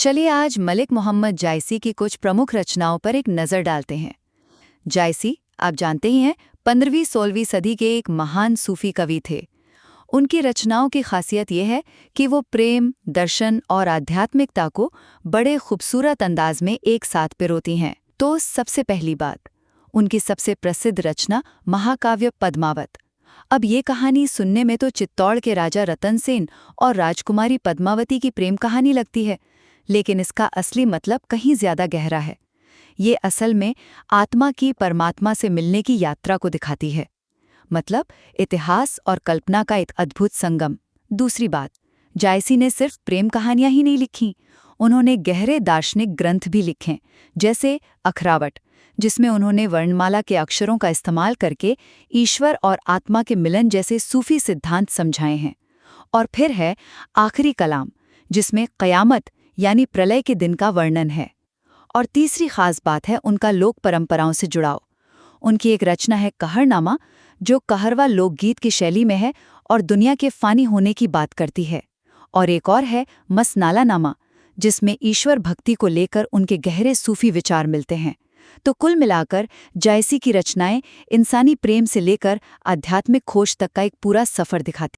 चलिए आज मलिक मोहम्मद जायसी की कुछ प्रमुख रचनाओं पर एक नज़र डालते हैं। जायसी, आप जानते ही हैं, 15वीं-16वीं सदी के एक महान सूफी कवि थे। उनकी रचनाओं की खासियत यह है कि वो प्रेम, दर्शन और आध्यात्मिकता को बड़े खूबसूरत अंदाज में एक साथ पिरोती हैं। तो सबसे पहली बात, उनकी सबसे प्रसिद्ध रचना महाकाव्य पद्मावत। अब ये कहानी सुनने में तो चित्तौड़ के राजा रतन सेन और राजकुमारी पद्मावती की प्रेम कहानी लगती है, लेकिन इसका असली मतलब कहीं ज्यादा गहरा है। ये असल में आत्मा की परमात्मा से मिलने की यात्रा को दिखाती है। मतलब इतिहास और कल्पना का एक अद्भुत संगम। दूसरी बात, जायसी ने सिर्फ प्रेम कहानियां ही नहीं लिखीं, उन्होंने गहरे दार्शनिक ग्रंथ भी लिखे, जैसे अखरावट, जिसमें उन्होंने वर्णमाला के अक्षरों का इस्तेमाल करके ईश्वर और आत्मा के मिलन जैसे सूफी सिद्धांत समझाए हैं। और फिर है आखिरी कलाम, जिसमें क़यामत यानी प्रलय के दिन का वर्णन है। और तीसरी खास बात है उनका लोक परंपराओं से जुड़ाव। उनकी एक रचना है कहरनामा, जो कहरवा लोकगीत की शैली में है और दुनिया के फानी होने की बात करती है। और एक और है मसनाला नामा, जिसमें ईश्वर भक्ति को लेकर उनके गहरे सूफी विचार मिलते हैं। तो कुल मिलाकर जायसी की रचनाएं इंसानी प्रेम से लेकर आध्यात्मिक खोज तक का एक पूरा सफर दिखाती